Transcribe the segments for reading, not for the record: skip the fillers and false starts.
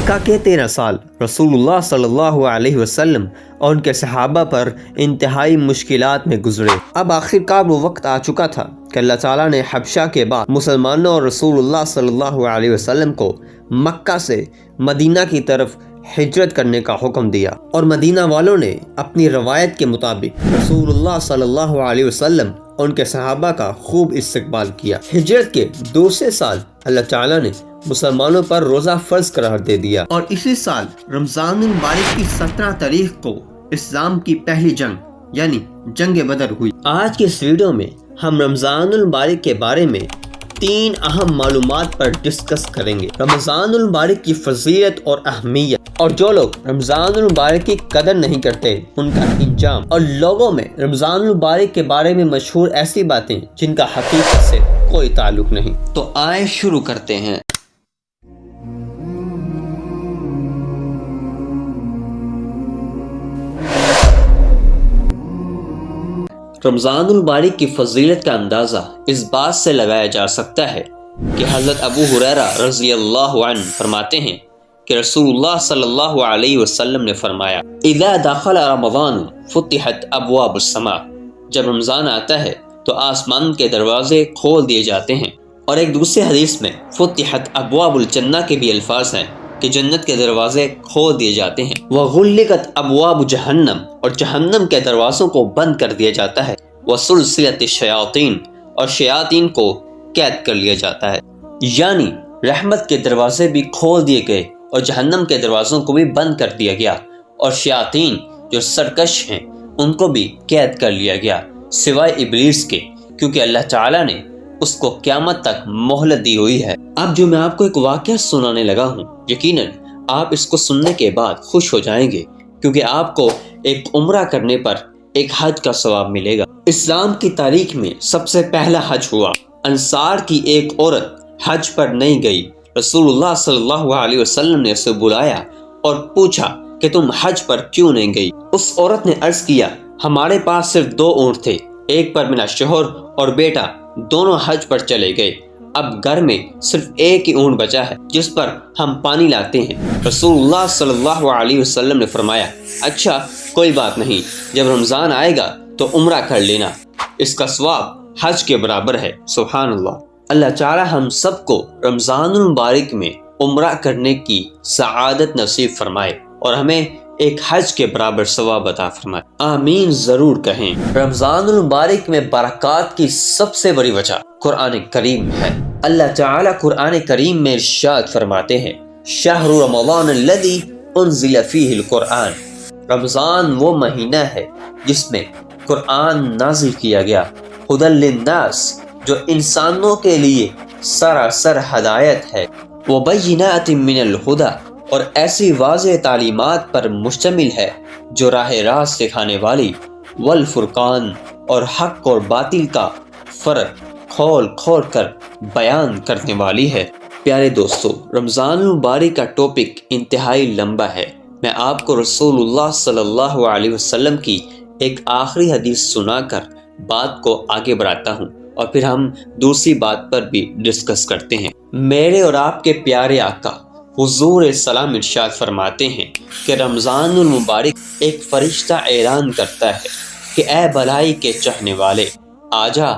مکہ کے 13 سال رسول اللہ صلی اللہ علیہ وسلم اور ان کے صحابہ پر انتہائی مشکلات میں گزرے۔ اب آخرکار وہ وقت آ چکا تھا کہ اللہ تعالیٰ نے حبشہ کے بعد مسلمانوں اور رسول اللہ صلی اللہ علیہ وسلم کو مکہ سے مدینہ کی طرف ہجرت کرنے کا حکم دیا، اور مدینہ والوں نے اپنی روایت کے مطابق رسول اللہ صلی اللہ علیہ وسلم اور ان کے صحابہ کا خوب استقبال کیا۔ ہجرت کے دوسرے سال اللہ تعالیٰ نے مسلمانوں پر روزہ فرض قرار دے دیا، اور اسی سال رمضان المبارک کی 17 تاریخ کو اسلام کی پہلی جنگ یعنی جنگ بدر ہوئی۔ آج کے اس ویڈیو میں ہم رمضان المبارک کے بارے میں 3 اہم معلومات پر ڈسکس کریں گے۔ رمضان المبارک کی فضیلت اور اہمیت، اور جو لوگ رمضان المبارک کی قدر نہیں کرتے ان کا انجام، اور لوگوں میں رمضان المبارک کے بارے میں مشہور ایسی باتیں جن کا حقیقت سے کوئی تعلق نہیں۔ تو آئے شروع کرتے ہیں۔ رمضان المبارک کی فضیلت کا اندازہ اس بات سے لگایا جا سکتا ہے کہ حضرت ابو ہریرہ رضی اللہ عنہ فرماتے ہیں کہ رسول اللہ صلی اللہ علیہ وسلم نے فرمایا، اذا دخل رمضان فتحت ابواب السماء، جب رمضان آتا ہے تو آسمان کے دروازے کھول دیے جاتے ہیں۔ اور ایک دوسرے حدیث میں فتحت ابواب الجنہ کے بھی الفاظ ہیں کہ جنت کے دروازے کھول دیے جاتے ہیں۔ وغلقت ابواب جہنم، اور جہنم کے دروازوں کو بند کر دیا جاتا ہے۔ وسلسلت الشیاطین، اور شیاطین کو قید کر لیا جاتا ہے۔ یعنی رحمت کے دروازے بھی کھول دیے گئے اور جہنم کے دروازوں کو بھی بند کر دیا گیا، اور شیاطین جو سرکش ہیں ان کو بھی قید کر لیا گیا، سوائے ابلیس کے، کیونکہ اللہ تعالیٰ نے اس کو قیامت تک مہلت دی ہوئی ہے۔ اب جو میں آپ کو ایک واقعہ سنانے لگا ہوں، یقیناً آپ اس کو سننے کے بعد خوش ہو جائیں گے، کیونکہ آپ کو ایک عمرہ کرنے پر ایک حج کا ثواب ملے گا۔ اسلام کی تاریخ میں سب سے پہلا حج ہوا۔ انصار کی ایک عورت حج پر نہیں گئی۔ رسول اللہ صلی اللہ علیہ وسلم نے اسے بلایا اور پوچھا کہ تم حج پر کیوں نہیں گئی؟ اس عورت نے عرض کیا، ہمارے پاس صرف 2 اونٹ تھے، ایک پر میرا شوہر اور بیٹا دونوں حج پر چلے گئے، اب گھر میں صرف ایک ہی اونٹ بچا ہے جس پر ہم پانی لاتے ہیں۔ رسول اللہ صلی اللہ علیہ وسلم نے فرمایا، اچھا کوئی بات نہیں، جب رمضان آئے گا تو عمرہ کر لینا، اس کا ثواب حج کے برابر ہے۔ سبحان اللہ۔ اللہ تعالی ہم سب کو رمضان المبارک میں عمرہ کرنے کی سعادت نصیب فرمائے اور ہمیں ایک حج کے برابر ثواب عطا فرمائے، آمین ضرور کہیں۔ رمضان المبارک میں برکات کی سب سے بڑی وجہ قرآن کریم ہے۔ اللہ تعالی قرآن کریم میں ارشاد فرماتے ہیں، شہر رمضان الذی انزل فیہ القرآن، رمضان وہ مہینہ ہے جس میں قرآن نازل کیا گیا، ھدی للناس، جو انسانوں کے لیے سراسر ہدایت ہے، وبینات من الہدی، اور ایسی واضح تعلیمات پر مشتمل ہے جو راہ راست سکھانے والی، والفرقان، اور حق اور باطل کا فرق کھول کھول کر بیان کرنے والی ہے۔ پیارے دوستو، رمضان المبارک کا ٹاپک انتہائی لمبا ہے۔ میں آپ کو رسول اللہ صلی اللہ علیہ وسلم کی ایک آخری حدیث سنا کر بات کو آگے بڑھاتا ہوں، اور پھر ہم دوسری بات پر بھی ڈسکس کرتے ہیں۔ میرے اور آپ کے پیارے آقا حضور سلام ارشاد فرماتے ہیں کہ رمضان المبارک ایک فرشتہ اعلان کرتا ہے کہ اے بھلائی کے چاہنے والے، آجا،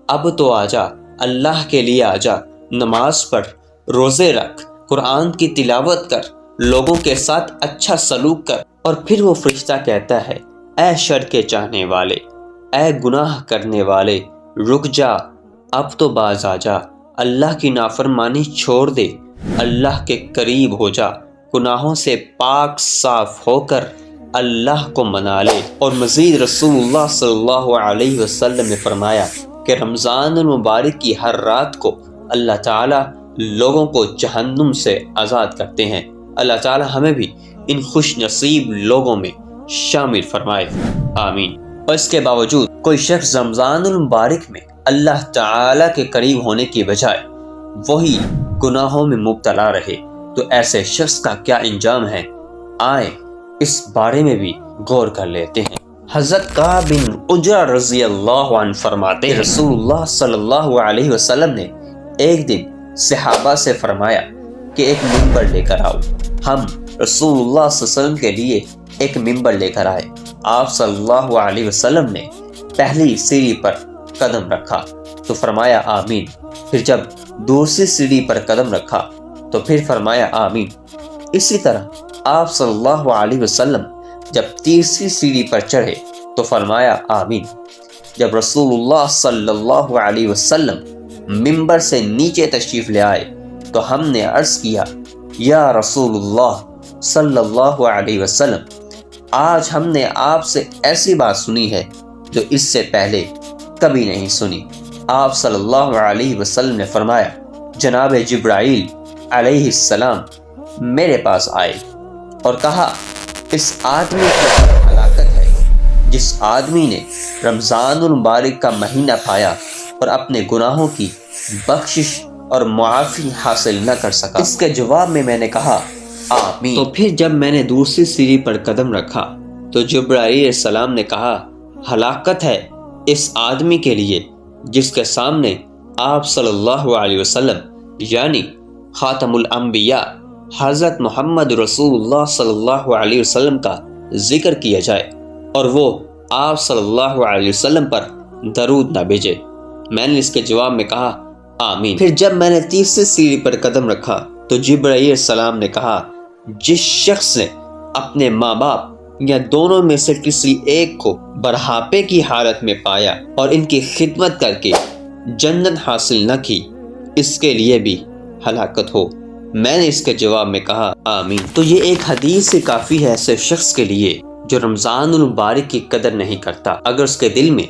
اب تو آجا، اللہ کے لیے آجا، نماز پڑھ، روزے رکھ، قرآن کی تلاوت کر، لوگوں کے ساتھ اچھا سلوک کر۔ اور پھر وہ فرشتہ کہتا ہے، اے شر کے چاہنے والے، اے گناہ کرنے والے، رک جا، اب تو باز آ جا، اللہ کی نافرمانی چھوڑ دے، اللہ کے قریب ہو جا، گناہوں سے پاک صاف ہو کر اللہ کو منا لے۔ اور مزید رسول اللہ صلی اللہ علیہ وسلم نے فرمایا کہ رمضان المبارک کی ہر رات کو اللہ تعالی لوگوں کو جہنم سے آزاد کرتے ہیں۔ اللہ تعالی ہمیں بھی ان خوش نصیب لوگوں میں شامل فرمائے، آمین۔ اور اس کے باوجود کوئی شخص رمضان المبارک میں اللہ تعالی کے قریب ہونے کی بجائے وہی گناہوں میں مبتلا رہے تو ایسے شخص کا کیا انجام ہے، آئے اس بارے میں بھی غور کر لیتے ہیں۔ حضرت کعب بن عجرہ رضی اللہ عنہ فرماتے ہیں، رسول اللہ صلی اللہ علیہ وسلم نے ایک دن صحابہ سے فرمایا کہ ایک منبر لے کر آؤ۔ ہم رسول اللہ صلی اللہ علیہ وسلم کے لیے ایک ممبر لے کر آئے۔ آپ صلی اللہ علیہ وسلم نے پہلی سیڑھی پر قدم رکھا تو فرمایا آمین، پھر جب دوسری سیڑھی پر قدم رکھا تو پھر فرمایا آمین۔ اسی طرح آپ صلی اللہ علیہ وسلم جب تیسری سیڑھی پر چڑھے تو فرمایا آمین۔ جب رسول اللہ صلی اللہ علیہ وسلم ممبر سے نیچے تشریف لے آئے تو ہم نے عرض کیا یا رسول اللہ صلی اللہ علیہ وسلم، آج ہم نے آپ سے ایسی بات سنی ہے جو اس سے پہلے کبھی نہیں سنی۔ آپ صلی اللہ علیہ وسلم نے فرمایا جناب جبرائیل علیہ السلام میرے پاس آئے اور کہا اس آدمی کی ہلاکت ہے جس آدمی نے رمضان المبارک کا مہینہ پایا اور اپنے گناہوں کی بخشش اور معافی حاصل نہ کر سکا۔ اس کے جواب میں نے کہا آمین۔ تو پھر جب میں نے دوسری سیڑھی پر قدم رکھا تو جبرائیل علیہ السلام نے کہا ہلاکت ہے اس آدمی کے لیے جس کے سامنے آپ صلی اللہ علیہ وسلم یعنی خاتم الانبیاء حضرت محمد رسول اللہ صلی اللہ علیہ وسلم کا ذکر کیا جائے اور وہ آپ صلی اللہ علیہ وسلم پر درود نہ بھیجے۔ میں نے اس کے جواب میں کہا آمین۔ پھر جب میں نے تیسری سیڑھی پر قدم رکھا تو جبرائیل علیہ السلام نے کہا جس شخص نے اپنے ماں باپ یا دونوں میں سے کسی ایک کو بڑھاپے کی حالت میں پایا اور ان کی خدمت کر کے جنت حاصل نہ کی اس کے لیے بھی ہلاکت ہو۔ میں نے اس کے جواب میں کہا آمین۔ تو یہ ایک حدیث سے کافی ہے ایسے شخص کے لیے جو رمضان المبارک کی قدر نہیں کرتا۔ اگر اس کے دل میں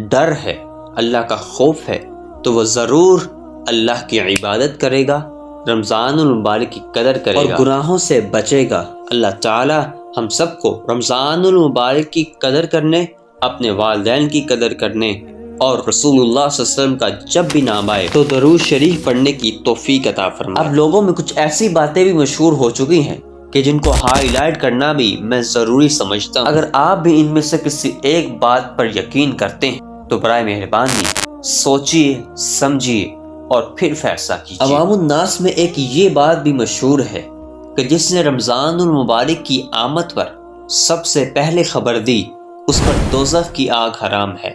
ڈر ہے، اللہ کا خوف ہے، تو وہ ضرور اللہ کی عبادت کرے گا، رمضان المبارک کی قدر کرے گا اور گناہوں سے بچے گا۔ اللہ تعالی ہم سب کو رمضان المبارک کی قدر کرنے، اپنے والدین کی قدر کرنے اور رسول اللہ صلی اللہ علیہ وسلم کا جب بھی نام آئے تو درود شریف پڑھنے کی توفیق عطا فرمائے۔ اب لوگوں میں کچھ ایسی باتیں بھی مشہور ہو چکی ہیں کہ جن کو ہائی لائٹ کرنا بھی میں ضروری سمجھتا ہوں۔ اگر آپ بھی ان میں سے کسی ایک بات پر یقین کرتے ہیں تو برائے مہربانی سوچیے، سمجھیے اور پھر فیصلہ کیجیے۔ عوام الناس میں ایک یہ بات بھی مشہور ہے کہ جس نے رمضان المبارک کی آمد پر سب سے پہلے خبر دی اس پر دوزخ کی آگ حرام ہے۔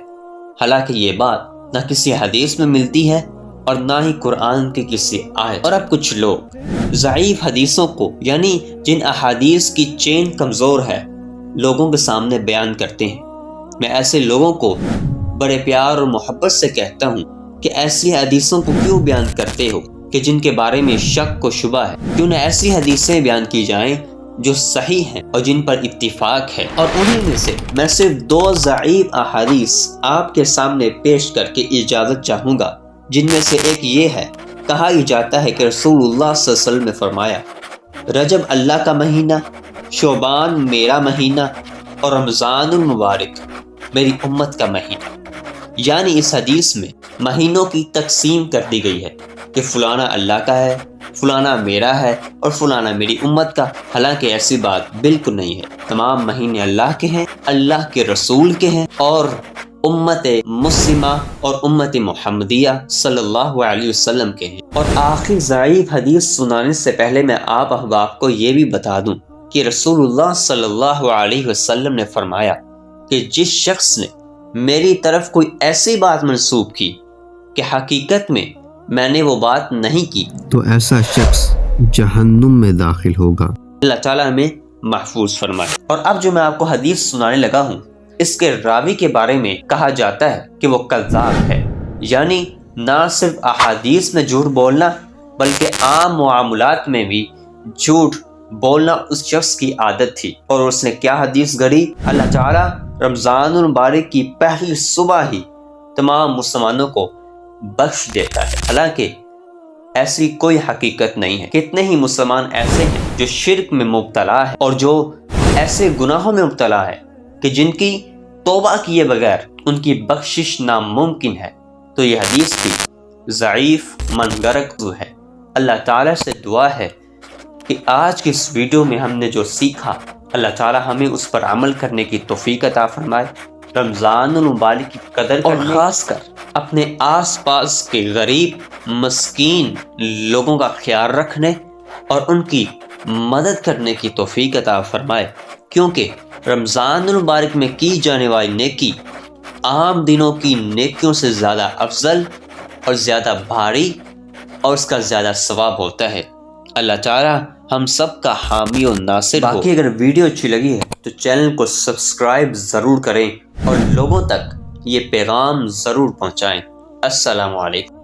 حالانکہ یہ بات نہ کسی حدیث میں ملتی ہے اور نہ ہی قرآن کی کسی آیت۔ اور اب کچھ لوگ ضعیف حدیثوں کو یعنی جن احادیث کی چین کمزور ہے لوگوں کے سامنے بیان کرتے ہیں۔ میں ایسے لوگوں کو بڑے پیار اور محبت سے کہتا ہوں کہ ایسی حدیثوں کو کیوں بیان کرتے ہو کہ جن کے بارے میں شک و شبہ ہے؟ کیوں نہ ایسی حدیثیں بیان کی جائیں جو صحیح ہیں اور جن پر اتفاق ہے۔ اور انہی میں سے میں صرف 2 ضعیف احادیث آپ کے سامنے پیش کر کے اجازت چاہوں گا، جن میں سے ایک یہ ہے، کہا ہی جاتا ہے کہ رسول اللہ صلی اللہ علیہ وسلم نے فرمایا رجب اللہ کا مہینہ، شعبان میرا مہینہ اور رمضان المبارک میری امت کا مہینہ۔ یعنی اس حدیث میں مہینوں کی تقسیم کر دی گئی ہے کہ فلانا اللہ کا ہے، فلانا میرا ہے اور فلانا میری امت کا۔ حالانکہ ایسی بات بالکل نہیں ہے۔ تمام مہینے اللہ کے ہیں، اللہ کے رسول کے ہیں اور امت مسلمہ اور امت محمدیہ صلی اللہ علیہ وسلم کے ہیں۔ اور آخر ضعیف حدیث سنانے سے پہلے میں آپ احباب کو یہ بھی بتا دوں کہ رسول اللہ صلی اللہ علیہ وسلم نے فرمایا کہ جس شخص نے میری طرف کوئی ایسی بات منسوب کی کہ حقیقت میں میں نے وہ بات نہیں کی تو ایسا شخص جہنم میں داخل ہوگا۔ اللہ تعالیٰ ہمیں محفوظ فرمائے۔ اور اب جو میں آپ کو حدیث سنانے لگا ہوں اس کے راوی کے بارے میں کہا جاتا ہے کہ وہ کذاب ہے، یعنی نہ صرف احادیث میں جھوٹ بولنا بلکہ عام معاملات میں بھی جھوٹ بولنا اس شخص کی عادت تھی۔ اور اس نے کیا حدیث گھڑی؟ اللہ تعالیٰ رمضان المبارک کی پہلی صبح ہی تمام مسلمانوں کو بخش دیتا ہے۔ حالانکہ ایسی کوئی حقیقت نہیں ہے۔ کتنے ہی مسلمان ایسے ہیں جو شرک میں مبتلا ہے اور جو ایسے گناہوں میں مبتلا ہے کہ جن کی توبہ کیے بغیر ان کی بخشش ناممکن ہے۔ تو یہ حدیث بھی ضعیف منگرک ہے۔ اللہ تعالیٰ سے دعا ہے کہ آج کی اس ویڈیو میں ہم نے جو سیکھا اللہ تعالیٰ ہمیں اس پر عمل کرنے کی توفیق عطا فرمائے، رمضان المبارک کی قدر اور خاص کر اپنے آس پاس کے غریب مسکین لوگوں کا خیال رکھنے اور ان کی مدد کرنے کی توفیق عطا فرمائے، کیونکہ رمضان المبارک میں کی جانے والی نیکی عام دنوں کی نیکیوں سے زیادہ افضل اور زیادہ بھاری اور اس کا زیادہ ثواب ہوتا ہے۔ اللہ تعالیٰ ہم سب کا حامی و ناصر ہو۔ باقی اگر ویڈیو اچھی لگی ہے تو چینل کو سبسکرائب ضرور کریں اور لوگوں تک یہ پیغام ضرور پہنچائیں۔ السلام علیکم۔